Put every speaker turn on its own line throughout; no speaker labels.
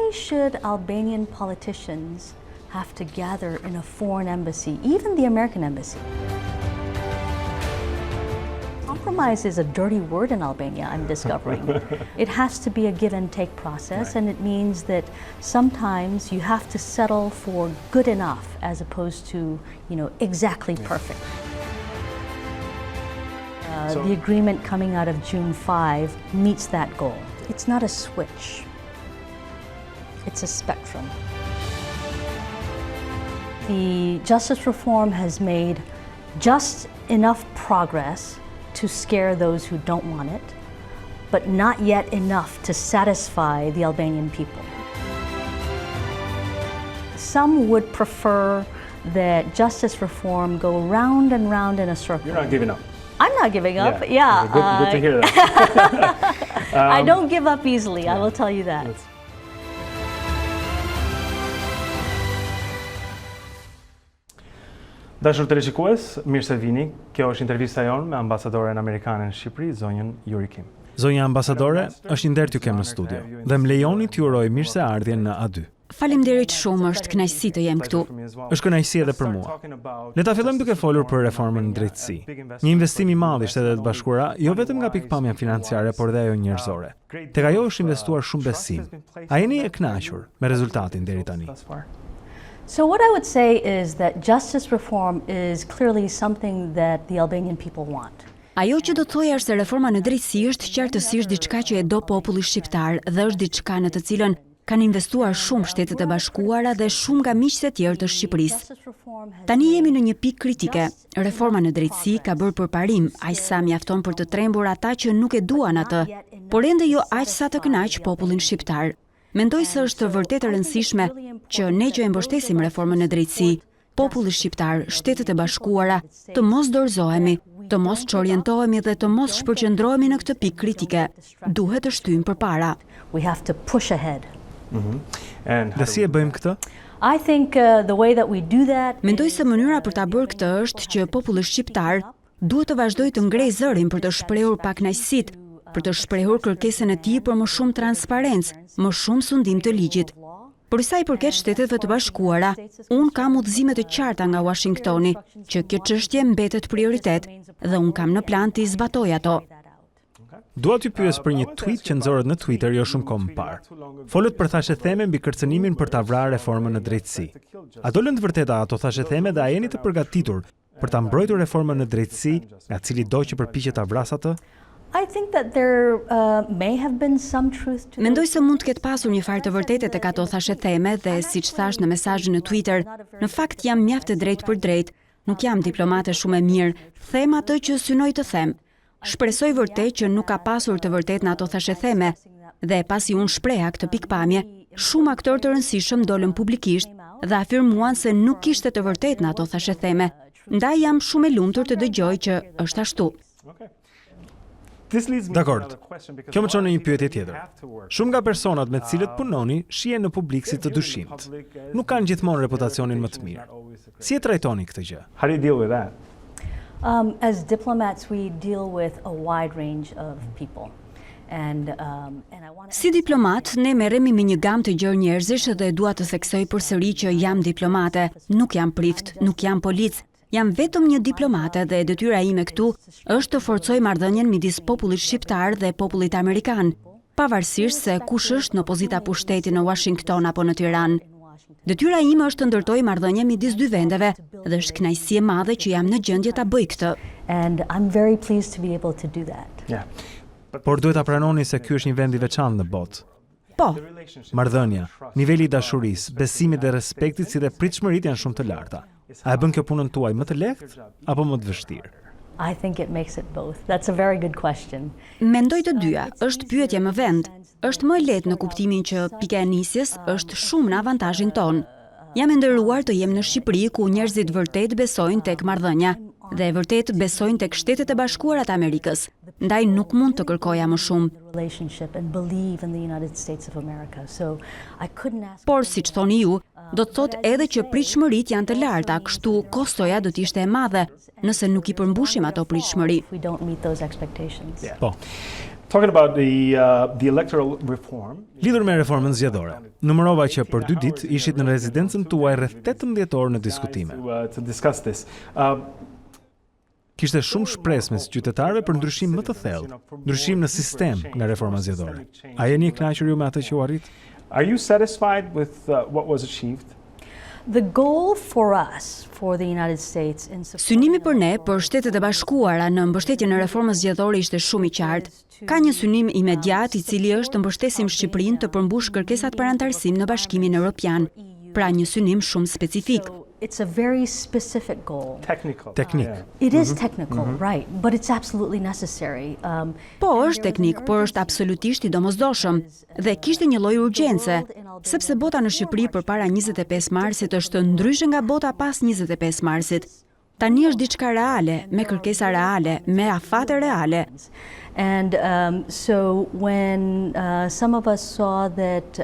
Why should Albanian politicians have to gather in a foreign embassy, even the American embassy? Compromise is a dirty word in Albania, I'm discovering. It has to be a give and take process, and it means that sometimes you have to settle for good enough as opposed to, exactly perfect. The agreement coming out of June 5 meets that goal. It's not a switch. It's a spectrum. The justice reform has made just enough progress to scare those who don't want it, but not yet enough to satisfy the Albanian people. Some would prefer that justice reform go round and round in a circle.
You're not giving up.
I'm not giving up, yeah.
Good to hear that.
I don't give up easily, I will tell you that.
Dashur teleshikues, mirë se vini. Kjo është intervista jonë me ambasadoren amerikane në Shqipëri, zonjën Yuri Kim.
Zonja ambasadore, është një nder t'ju kem në studio dhe më lejoni t'ju uroj mirëseardhjen në A2.
Faleminderit shumë, është kënaqësi të jem këtu.
Është kënaqësi edhe për mua. Le ta fillojmë duke folur për reformën në drejtësi. Një investim i madh i Shtetet e Bashkuara, jo vetëm nga pikpamja financiare, por edhe ajo njerëzore. Tek ajo është investuar shumë besim. A jeni e kënaqur me rezultatin deri tani?
So what I would say is that justice reform is clearly something that the Albanian people want.
Ajo që do të thoja është se reforma në drejtësi është qartësisht diçka që e do populli shqiptar dhe është diçka në të cilën kanë investuar shumë Shtetet e Bashkuara dhe shumë nga miqtë e tjerë të Shqipërisë. Tani jemi në një pikë kritike. Reforma në drejtësi ka bërë përparim, aq sa mjafton për të trembur ata që nuk e duan atë, por ende jo aq sa të kënaq popullin shqiptar. Mendoj se është vërtet e rëndësishme që ne që e mbështesim reformën në drejtësi, populli shqiptar, Shtetet e Bashkuara, të mos dorëzohemi, të mos çorientohemi dhe të mos shpërqendrohemi në këtë pikë kritike. Duhet të shtyjmë përpara.
We have to push ahead.
Dhe si e bëjmë këtë?
I think the way that we do that.
Mendoj se mënyra për ta bërë këtë është që populli shqiptar duhet të vazhdojë të ngrejë zërin për të shprehur pakënaqësitë, për të shprehur kërkesën e tij për më shumë transparencë, më shumë sundim të ligjit. Për sa i përket Shteteve të Bashkuara, unë kam udhëzime të qarta nga Uashingtoni që kjo çështje mbetet prioritet dhe unë kam në plan të zbatoj ato.
Dua t'ju pyes për një tweet që nxorët në Twitter jo shumë kohë më parë. Folët për thashetheme mbi kërcënimin për ta vrarë reformën në drejtësi. A dolën të vërteta ato thashetheme dhe a jeni të përgatitur për ta mbrojtur reformën në drejtësi, nga cili do që përpiqet ta vrasë atë?
I think that there may have been some truth to.
Mendoj se mund të ketë pasur një farë të vërtetë tek ato thashetheme dhe siç thash në mesazhin në Twitter, në fakt jam mjaft e drejtë për drejtë, nuk jam diplomate shumë e mirë, them atë që synoj të them. Shpresoj vërtet që nuk ka pasur të vërtetë në ato thashetheme dhe pasi unë shpreha këtë pikpamje, shumë aktorë të rëndësishëm dolën publikisht dhe afirmuan se nuk kishte të vërtetë në ato thashetheme. Ndaj jam shumë e lumtur të dëgjoj që është ashtu.
Dakord. Kjo më çon në një pyetje tjetër. Shumë nga personat me të cilët punoni shihen në publik si të dyshimt. Nuk kanë gjithmonë reputacionin më të mirë. Si e trajtoni këtë gjë?
How do you deal with that?
As diplomats, we deal with a wide range of people.
Si diplomat, ne merremi me një gamë të gjerë njerëzish dhe dua të theksoj përsëri që jam diplomate, nuk jam prift, nuk jam polic. Jam vetëm një diplomate dhe detyra ime këtu është të forcoj marrëdhënien midis popullit shqiptar dhe popullit amerikan, pavarësisht se kush është në pozita pushteti në Washington apo në Tiranë. Detyra ime është të ndërtoj marrëdhënie midis dy vendeve dhe është kënaqësi e madhe që jam në gjendje ta bëj këtë.
And I'm very pleased to be able to do that.
Por duhet ta pranoni se ky është një vend i veçantë në botë.
Po.
Marrëdhënia, niveli i dashurisë, besimit dhe respektit si dhe pritshmëritë janë shumë të larta. A e bën kjo punën tuaj më të lehtë apo më të vështirë?
I think it makes it both. That's a very good question.
Mendoj të dyja, është pyetje më vend. Është më lehtë në kuptimin që pika e nisjes është shumë në avantazhin ton. Jam e nderuar të jem në Shqipëri ku njerëzit vërtet besojnë tek marrëdhënia dhe vërtet besojnë tek Shtetet e Bashkuara të Amerikës. Ndaj nuk mund të kërkoja më shumë. Por siç thoni ju, do të thotë edhe që pritshmëritë janë të larta, kështu kostoja do të ishte e madhe nëse nuk i përmbushim ato pritshmëri.
Po.
Talking about the electoral reform.
Lidhur me reformën zgjedhore, numërova që për 2 ditë ishit në rezidencën tuaj rreth 18 orë në diskutime.
To discuss this.
Kishte shumë shpresë mes qytetarëve për ndryshim më të thellë, ndryshim në sistem nga reforma zgjedhore. A jeni i kënaqur ju me atë që u arrit?
Are you satisfied with what was achieved?
The goal for us, for the United States, in
Synimi për ne, për Shtetet e Bashkuara në mbështetjen e reformës zgjedhore ishte shumë i qartë. Ka një synim imediat i cili është të mbështesim Shqipërinë të përmbush kërkesat për anëtarësim në Bashkimin Evropian. Pra një synim shumë specifik.
It's a very specific goal.
Technical.
Teknik.
It is technical, right, but it's absolutely necessary.
Po është teknik, por është absolutisht i domosdoshëm dhe kishte një lloj urgjence, sepse bota në Shqipëri përpara 25 marsit është ndryshe nga bota pas 25 marsit. Tani është diçka reale, me kërkesa reale, me afate reale.
And so when some of us saw that,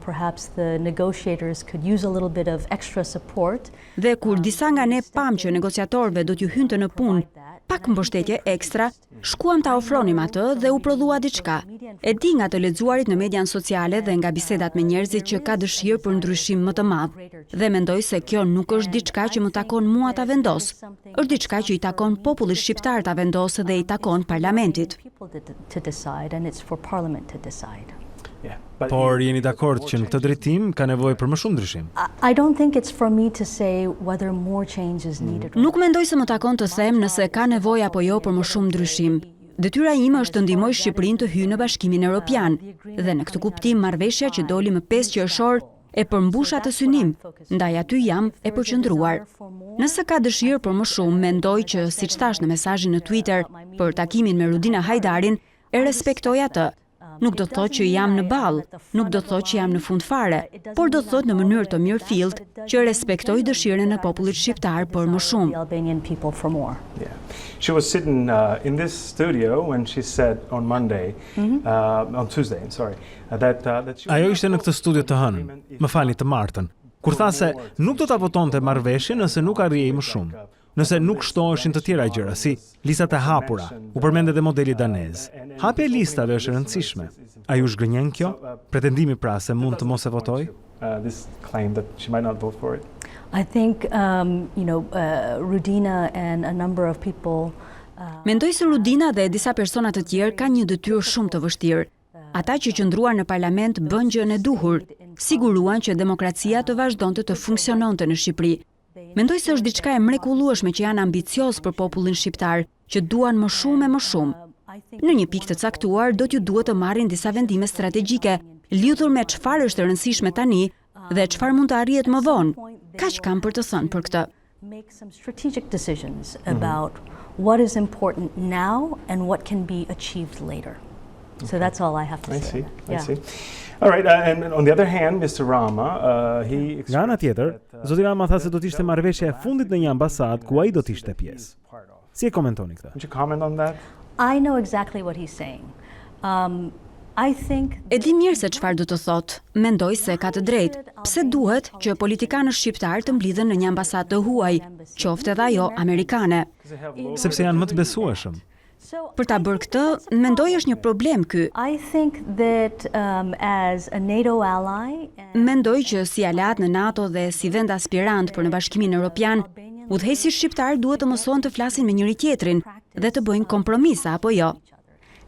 perhaps the negotiators could use a little bit of extra support.
Dhe kur disa nga ne pam që negociatorëve do t'ju hynte në punë pak mbështetje ekstra, shkuam ta ofronim atë dhe u prodhua diçka. E di nga të lexuarit në median sociale dhe nga bisedat me njerëzit që ka dëshirë për ndryshim më të madh. Dhe mendoj se kjo nuk është diçka që më takon mua ta vendos. Është diçka që i takon popullit shqiptar ta vendosë dhe i takon parlamentit.
Por jeni dakord që në këtë drejtim ka nevojë për më shumë ndryshim?
I don't think it's for me to say whether more change is needed.
Nuk mendoj se më takon të them nëse ka nevojë apo jo për më shumë ndryshim. Detyra ime është të ndihmoj Shqipërinë të hyjë në Bashkimin Evropian dhe në këtë kuptim marrëveshja që doli më 5 qershor e përmbush atë synim, ndaj aty jam e përqendruar. Nëse ka dëshirë për më shumë, mendoj që, siç thash në mesazhin në Twitter për takimin me Rudina Hajdarin, e respektoj atë. Nuk do të thotë që jam në ball, nuk do të thotë që jam në fund fare, por do të thotë në mënyrë të mirëfillt që respektoj dëshirën e popullit shqiptar për më shumë.
She was sitting in this studio when she said on Monday, on Tuesday, I'm sorry, that she...
Ajo ishte në këtë studio të hënën, më falni, të martën, kur tha se nuk do ta votonte marrëveshjen nëse nuk arrijej më shumë. Nëse nuk shtoheshin të tjera gjëra, si listat e hapura, u përmend edhe modeli danez. Hapja e listave është e rëndësishme. A ju zgënjen kjo? Pretendimi pra se mund të mos e votoj?
This claim that she might not vote for it.
I think, Rudina and a number of people...
Mendoj se Rudina dhe disa persona të tjerë kanë një detyrë shumë të vështirë. Ata që qëndruan në parlament bën gjën e duhur, siguruan që demokracia të vazhdonte të funksiononte në Shqipëri. Mendoj se është diçka e mrekullueshme që janë ambicioz për popullin shqiptar, që duan më shumë e më shumë. Në një pikë të caktuar do t'ju duhet të marrin disa vendime strategjike, lidhur me çfarë është e rëndësishme tani dhe çfarë mund të arrihet më vonë. Kaq kam për të thënë për këtë.
Make some strategic decisions about what is important now and what can be achieved later. So that's all I have to say.
I see. All right, and on the other hand, Mr. Rama, he...
Nga ana tjetër, zoti Rama tha se do të ishte marrëveshja e fundit në një ambasadë ku ai do të ishte pjesë. Si e komentoni këtë?
Would you comment on that?
I know exactly what he's saying. I think...
E di mirë se çfarë do të thotë. Mendoj se ka të drejtë. Pse duhet që politikanët shqiptar të mblidhen në një ambasadë të huaj, qoftë edhe ajo amerikane?
Sepse janë më të besueshëm.
Për ta bërë këtë, mendoj është një problem ky.
I think that as a NATO ally...
Mendoj që si aleat në NATO dhe si vend aspirant për në Bashkimin Evropian, udhëheqësit shqiptar duhet të mësojnë të flasin me njëri tjetrin dhe të bëjnë kompromisa apo jo.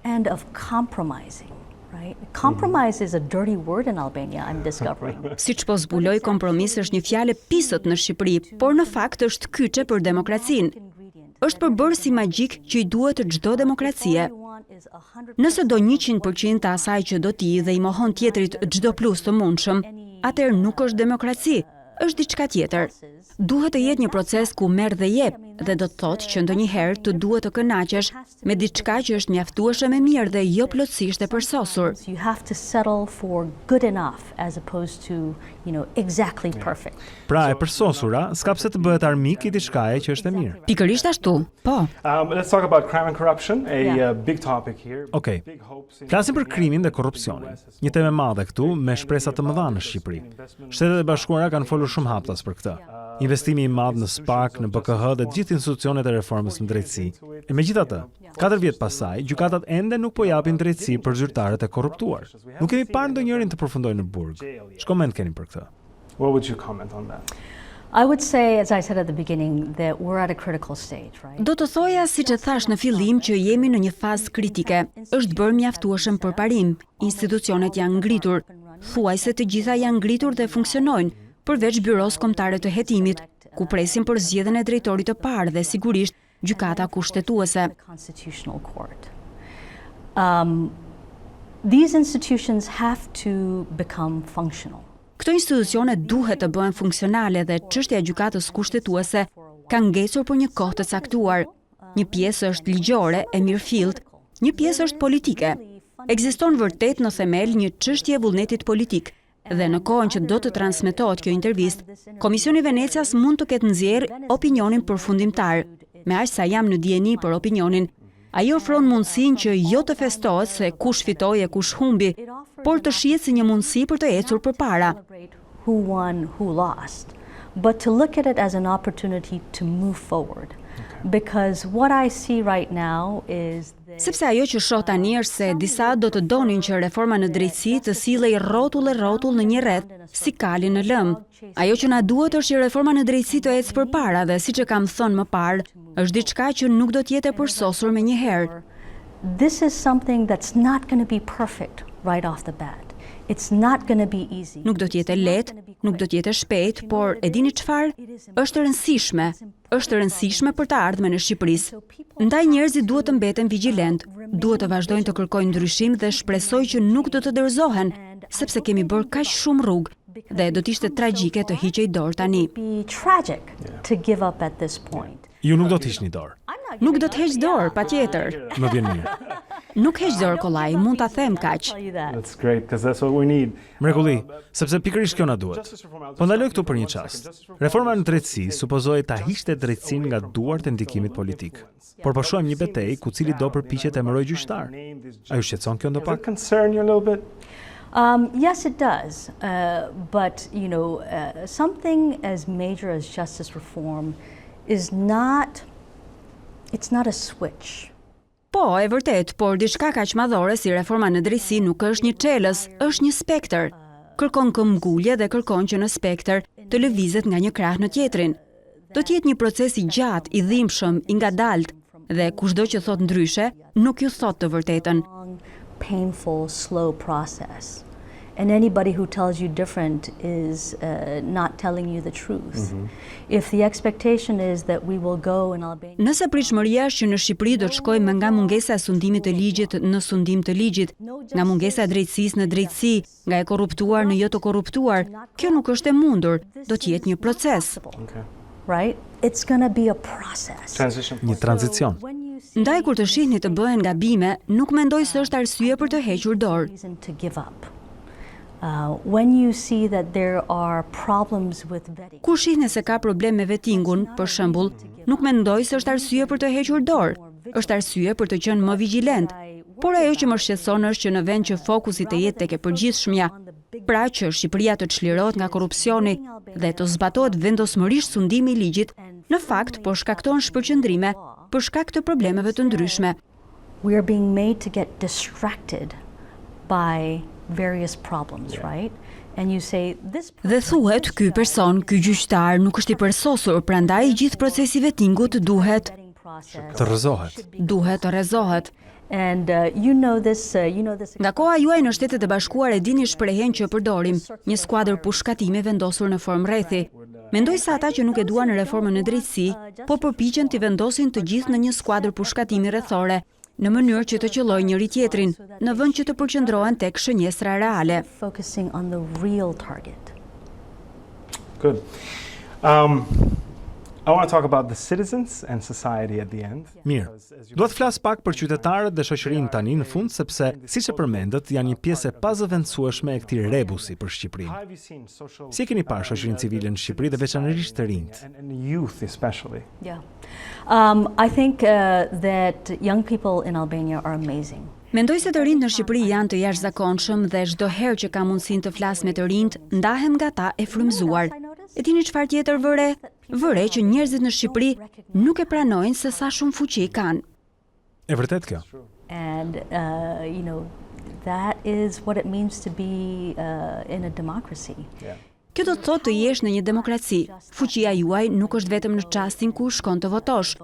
And of compromising. Right? Compromise is a dirty word in Albania, I'm discovering.
Siç po zbuloj, kompromis është një fjalë pisët në Shqipëri, por në fakt është kyçe për demokracinë. Është përbërësi magjik që i duhet çdo demokracie. Nëse do 100% të asaj që do t'i dhe i mohon tjetrit çdo plus të mundshëm, atëherë nuk është demokraci, është diçka tjetër. Duhet të jetë një proces ku merr dhe jep, dhe do të thotë që ndonjëherë të duhet të kënaqesh me diçka që është mjaftueshëm e mirë dhe jo plotësisht e përsosur.
You have to settle for good enough as opposed to, exactly perfect.
Pra e përsosura s'ka pse të bëhet armik i diçkaje që është e mirë.
Pikërisht ashtu. Po.
Let's talk about crime and corruption, a big topic here.
Okej. Flasim për krimin dhe korrupsionin. Një temë e madhe këtu me shpresa të mëdha në Shqipëri. Shtetet e Bashkuara kanë folur shumë haptas për këtë. investimi i madh në SPAK, në BKH dhe të gjithë institucionet e reformës në drejtësi. E megjithatë, 4 vjet pasaj, gjykatat ende nuk po japin drejtësi për zyrtarët e korruptuar. Nuk kemi parë ndonjërin të përfundojë në burg. Ç'koment keni për këtë?
What would you comment on that?
I would say, as I said at the beginning, that we're at a critical stage, right?
Do të thoja, siç e thash në fillim, që jemi në një fazë kritike. Është bërë mjaftueshëm përparim. Institucionet janë ngritur. Thuajse të gjitha janë ngritur dhe funksionojnë, përveç Byros Kombëtare të Hetimit, ku presim për zgjedhjen e drejtorit të parë dhe sigurisht gjykata kushtetuese.
These institutions have to become functional.
Këto institucione duhet të bëhen funksionale dhe çështja e gjykatës kushtetuese ka ngecur për një kohë të caktuar. Një pjesë është ligjore e mirëfillt, një pjesë është politike. Ekziston vërtet në themel një çështje vullnetit politik. Dhe në kohën që do të transmetohet kjo intervistë, Komisioni i Venecias mund të ketë nxjerrë opinionin përfundimtar. Me aq sa jam në dieni për opinionin, ai ofron mundësinë që jo të festohet se kush fitoi e kush humbi, por të shihet si një mundësi për të ecur përpara.
Who won, who lost, but to look at it as an opportunity to move forward. Because what I see right now is
Sepse ajo që shoh tani është se disa do të donin që reforma në drejtësi të sillej rrotull në një rreth, si kali në lëm. Ajo që na duhet është që reforma në drejtësi të ecë përpara dhe siç e kam thënë më parë, është diçka që nuk do të jetë e përsosur menjëherë.
This is something that's not going to be perfect right off the bat. It's not going to be easy.
Nuk do të jetë lehtë, nuk do të jetë shpejt, por e dini çfarë? Është rëndësishme. Është rëndësishme për të ardhmen e Shqipërisë. Ndaj njerëzit duhet të mbeten vigjilent, duhet të vazhdojnë të kërkojnë ndryshim dhe shpresoj që nuk do të dorëzohen, sepse kemi bërë kaq shumë rrugë dhe do të ishte tragjike të hiqej dorë tani.
Be tragic to give up at this point.
Ju nuk do të hiqni dorë.
Nuk do të heq dorë, patjetër.
Më vjen mirë.
Nuk heq dorë kollaj, mund ta them kaq.
That's great, because that's what we need.
Mrekulli, sepse pikërisht kjo na duhet. Po ndaloj këtu për një çast. Reforma në drejtësi supozohej ta hiqte drejtësinë nga duart e ndikimit politik. Por po shohim një betejë ku cili do përpiqet të emërojë gjyqtar. A ju shqetëson kjo
Does
ndopak?
it concern you a little bit?
Yes, it does. But, something as major as justice reform is it's not a switch.
Po, e vërtet, por diçka kaq madhore si reforma në drejtësi nuk është një çelës, është një spektër. Kërkon këmbgulje dhe kërkon që në spektër të lëvizet nga një krah në tjetrin. Do të jetë një proces i gjatë, i dhimbshëm, i ngadalt, dhe kushdo që thot ndryshe, nuk ju thot të vërtetën.
Long, painful, slow process. And anybody who tells you different is not telling you the truth. If the expectation is that we will go in Albania...
Nëse pritshmëria është që në Shqipëri do të shkojmë nga mungesa e sundimit të ligjit në sundim të ligjit, nga mungesa e drejtësisë në drejtësi, nga e korruptuar në jo të korruptuar, kjo nuk është e mundur, do të jetë një proces.
Okay.
Right? It's going to be a process.
Transition.
Një tranzicion.
Ndaj kur të shihni të bëhen gabime, nuk mendoj se është arsye për të hequr dorë.
Reason to give up. When you see that there are problems with vetting.
Kur shihni se ka problem me vettingun, për shembull, nuk mendoj se është arsye për të hequr dorë. Është arsye për të qenë më vigjilent. Por ajo që më shqetëson është që në vend që fokusi të jetë tek e përgjithshmja, pra që Shqipëria të çlirohet nga korrupsioni dhe të zbatohet vendosmërisht sundimi i ligjit, në fakt po shkakton shpërqendrime për shkak të problemeve të ndryshme.
We are being made to get distracted by various problems, right? And you say this
Dhe thuhet, ky person, ky gjyqtar nuk është i përsosur, prandaj gjithë procesi vettingut duhet
Të rrëzohet.
të rrezohet.
and you know this
Nga koha juaj në Shtetet e Bashkuara e dini shprehjen që përdorim, një skuadër pushkatimi vendosur në formë rrethi. Mendoj se ata që nuk e duan reformën në drejtësi, po përpiqen të vendosin të gjithë në një skuadër pushkatimi rrethore, në mënyrë që të qellojë njëri tjetrin, në vend që të përqendrohen tek shënjestra reale.
focusing on the real target.
Good. I want to talk about the citizens and society at the end.
Mirë. Dua të flas pak për qytetarët dhe shoqërinë tani në fund sepse siç e përmendët janë një pjesë e pazëvendësueshme e këtij rebusi për Shqipërinë.
How have you seen social
Si e keni parë shoqërinë civile në Shqipëri dhe veçanërisht të rinjt?
and youth especially?
Yeah. I think that young people in Albania are amazing.
Mendoj se të rinjt në Shqipëri janë të jashtëzakonshëm dhe çdo herë që kam mundësinë të flas me të rinjt, ndahem nga ta e frymëzuar. E dini çfarë tjetër vëre? Vëre që njerëzit në Shqipëri nuk e pranojnë se sa shumë fuqi kanë.
E vërtet kjo.
And, that is what it means to be in a democracy.
Kjo do të thotë të jesh në një demokraci. Fuqia juaj nuk është vetëm në çastin ku shkon të votosh.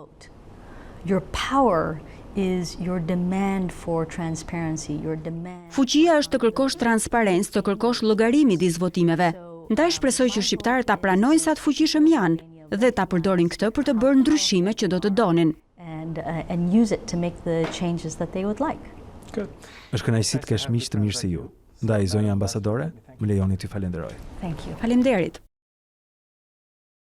Your power is your demand for transparency, your demand.
Fuqia është të kërkosh transparencë, të kërkosh llogari midis votimeve. Ndaj shpresoj që shqiptarët ta pranojnë sa të fuqishëm janë dhe ta përdorin këtë për të bërë ndryshimet që do të donin.
And use it to make the changes that they would like.
Good.
Është kënaqësi të kesh miq të mirë si ju. Ndaj zonja ambasadore, më lejoni t'ju falenderoj.
Thank you.
Faleminderit.